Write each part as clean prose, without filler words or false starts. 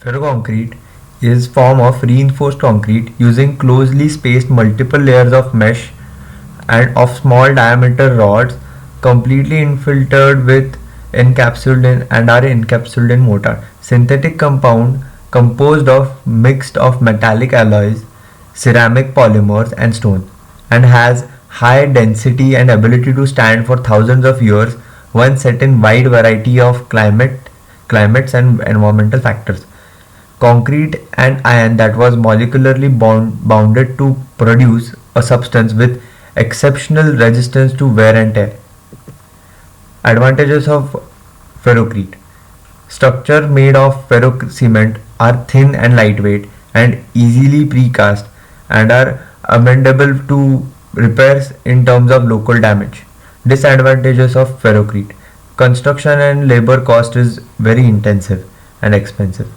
Ferroconcrete is form of reinforced concrete using closely spaced multiple layers of mesh and of small diameter rods completely infiltrated with encapsulated in mortar. Synthetic compound composed of mixed of metallic alloys, ceramic polymers and stone, and has high density and ability to stand for thousands of years when set in wide variety of climates and environmental factors. Concrete and iron that was molecularly bounded to produce a substance with exceptional resistance to wear and tear. Advantages of ferrocrete: structure made of ferro cement are thin and lightweight and easily precast and are amendable to repairs in terms of local damage. Disadvantages of ferrocrete: construction and labor cost is very intensive and expensive.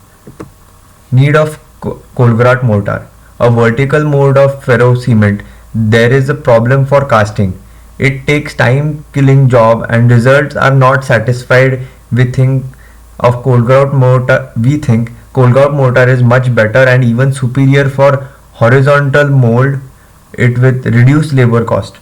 Need of Colgrat mortar. A vertical mold of ferro cement. There is a problem for casting. It takes time killing job and results are not satisfied. We think Colgrat mortar is much better and even superior for horizontal mold it with reduced labor cost.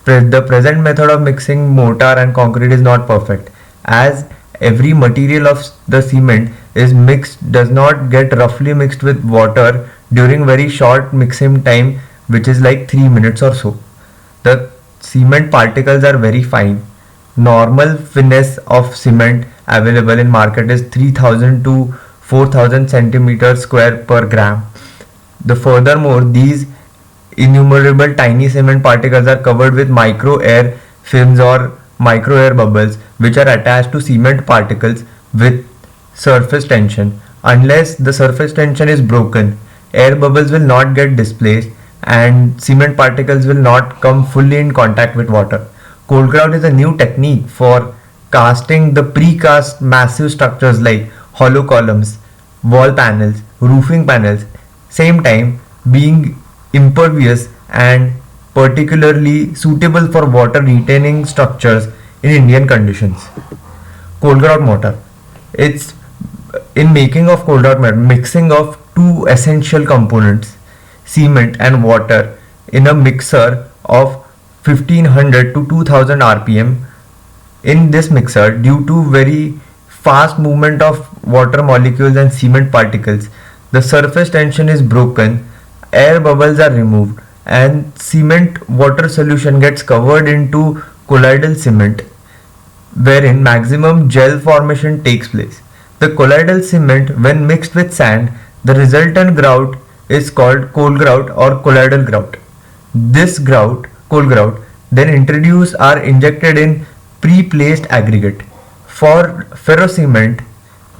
The present method of mixing mortar and concrete is not perfect, as every material of the cement is mixed does not get roughly mixed with water during very short mixing time, which is like 3 minutes or so. The cement particles are very fine. Normal finesse of cement available in market is 3000 to 4000 centimeters square per gram. Furthermore, these innumerable tiny cement particles are covered with micro air films or micro air bubbles which are attached to cement particles with surface tension. Unless the surface tension is broken, air bubbles will not get displaced and cement particles will not come fully in contact with water. Cold grout is a new technique for casting the precast massive structures like hollow columns, wall panels, roofing panels, same time being impervious and particularly suitable for water retaining structures in Indian conditions. Cold grout mortar. It's in making of cold grout mortar, mixing of two essential components, cement and water, in a mixer of 1500 to 2000 rpm. In this mixer, due to very fast movement of water molecules and cement particles, the surface tension is broken, air bubbles are removed, and cement water solution gets covered into colloidal cement, wherein maximum gel formation takes place. The colloidal cement, when mixed with sand, the resultant grout is called cold grout or colloidal grout. This grout, cold grout, then introduced are injected in pre-placed aggregate. For ferrocement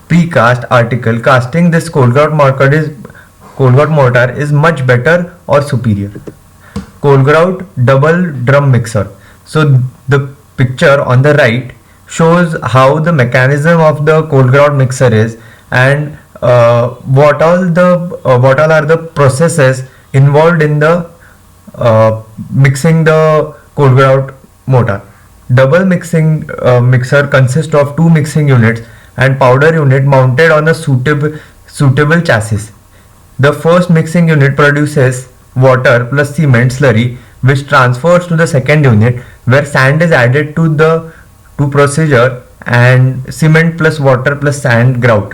precast article, casting this cold grout mortar is much better or superior. Cold grout double drum mixer. So the picture on the right shows how the mechanism of the cold grout mixer is and what all are the processes involved in the mixing the cold grout mortar. Double mixing mixer consists of two mixing units and powder unit mounted on a suitable chassis. The first mixing unit produces water plus cement slurry which transfers to the second unit where sand is added to the procedure and cement plus water plus sand grout.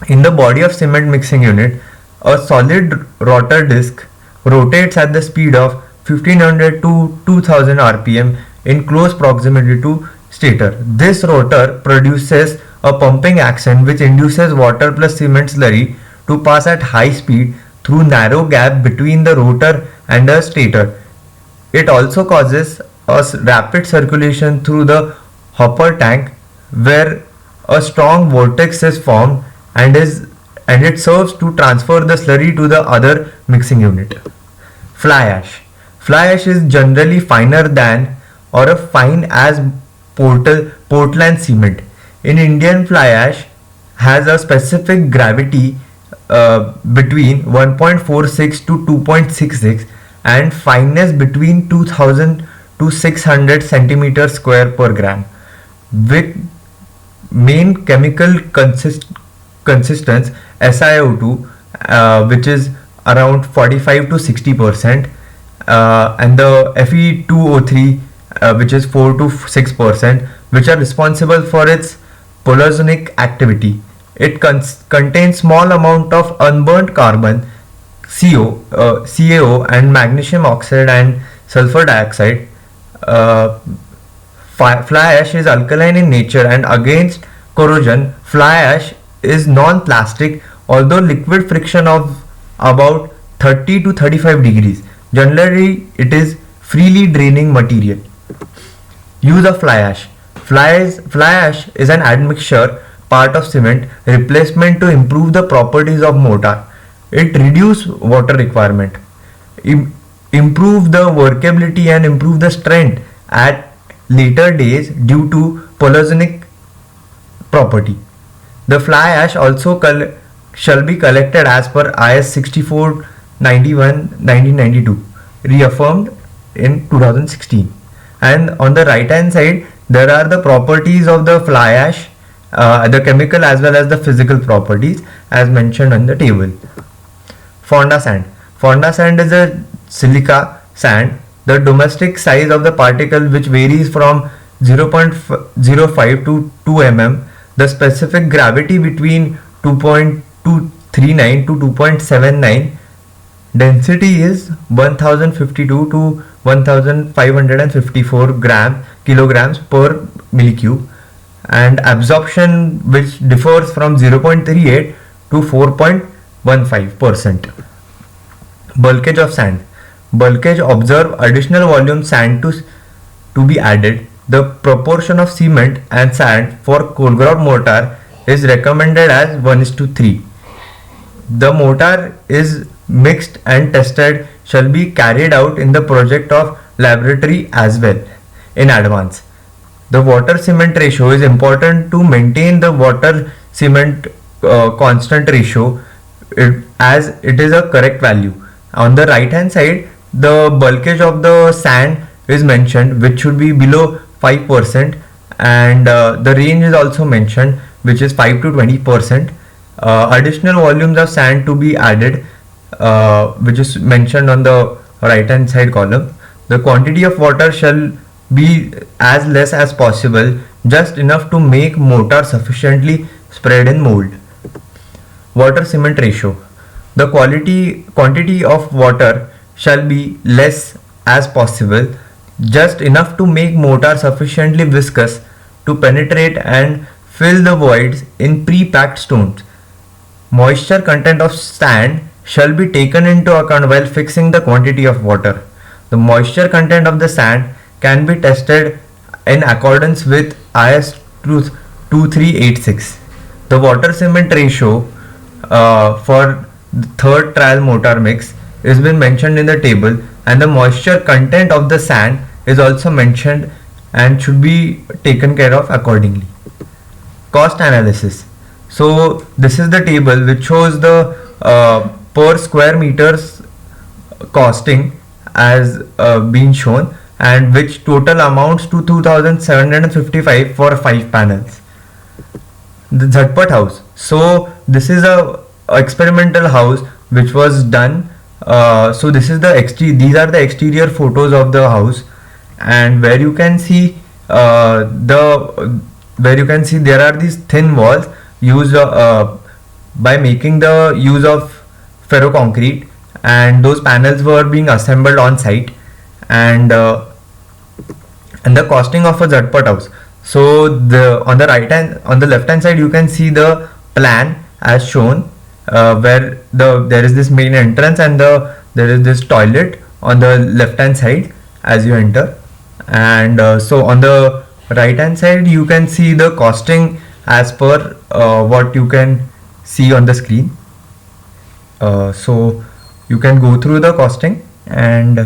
In the body of cement mixing unit, a solid rotor disc rotates at the speed of 1500 to 2000 rpm in close proximity to stator. This rotor produces a pumping action which induces water plus cement slurry to pass at high speed through narrow gap between the rotor and the stator. It also causes a rapid circulation through the hopper tank where a strong vortex is formed and it serves to transfer the slurry to the other mixing unit. Fly ash. Fly ash is generally finer than or a fine as Portland cement. In Indian, fly ash has a specific gravity between 1.46 to 2.66 and fineness between 2000 to 600 centimeters square per gram. With main chemical consistence SiO2, which is around 45 to 60%, and the Fe2O3, which is 4 to 6%, which are responsible for its polozonic activity. It contains small amount of unburnt carbon, CaO, and magnesium oxide and sulfur dioxide. Uh, Fly ash is alkaline in nature and against corrosion. Fly ash is non-plastic, although liquid friction of about 30 to 35 degrees. Generally, it is freely draining material. Use of fly ash. Fly ash is an admixture part of cement replacement to improve the properties of mortar. It reduce water requirement, improve the workability and improve the strength at later days due to polozonic property. The fly ash also shall be collected as per IS 6491/1992, reaffirmed in 2016. And on the right hand side, there are the properties of the fly ash, the chemical as well as the physical properties as mentioned on the table. Fonda sand. Fonda sand is a silica sand. The domestic size of the particle which varies from 0.05 to 2 mm. The specific gravity between 2.239 to 2.79. Density is 1052 to 1554 kilograms per millicube, and absorption which differs from 0.38 to 4.15%. Bulkage of sand. Bulkage observe additional volume sand to be added. The proportion of cement and sand for cold-ground mortar is recommended as 1:3. The mortar is mixed and tested shall be carried out in the project of laboratory as well in advance. The water cement ratio is important to maintain the water cement constant ratio, as it is a correct value. On the right hand side, the bulkage of the sand is mentioned, which should be below 5%, and the range is also mentioned, which is 5 to 20%. Additional volumes of sand to be added, which is mentioned on the right hand side column. The quantity of water shall be as less as possible, just enough to make mortar sufficiently spread in mold. Water cement ratio. The quantity of water shall be less as possible, just enough to make mortar sufficiently viscous to penetrate and fill the voids in pre-packed stones. Moisture content of sand shall be taken into account while fixing the quantity of water. The moisture content of the sand can be tested in accordance with IS 2386. The water cement ratio for the third trial mortar mix is been mentioned in the table, and the moisture content of the sand is also mentioned and should be taken care of accordingly. Cost analysis. So this is the table which shows the per square meters costing as being shown, and which total amounts to 2755 for 5 panels. The Jhatpat house. So this is a experimental house which was done. So this is these are the exterior photos of the house, and where you can see there are these thin walls used by making the use of ferroconcrete, and those panels were being assembled on site, and the costing of a Jhatpat house. So on the left hand side you can see the plan as shown, where there is this main entrance, and there is this toilet on the left hand side as you enter, and so on the right hand side you can see the costing as per what you can see on the screen. So you can go through the costing, and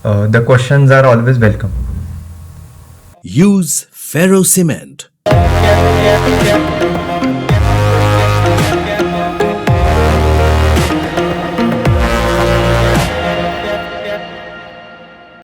the questions are always welcome. Use Ferro Cement.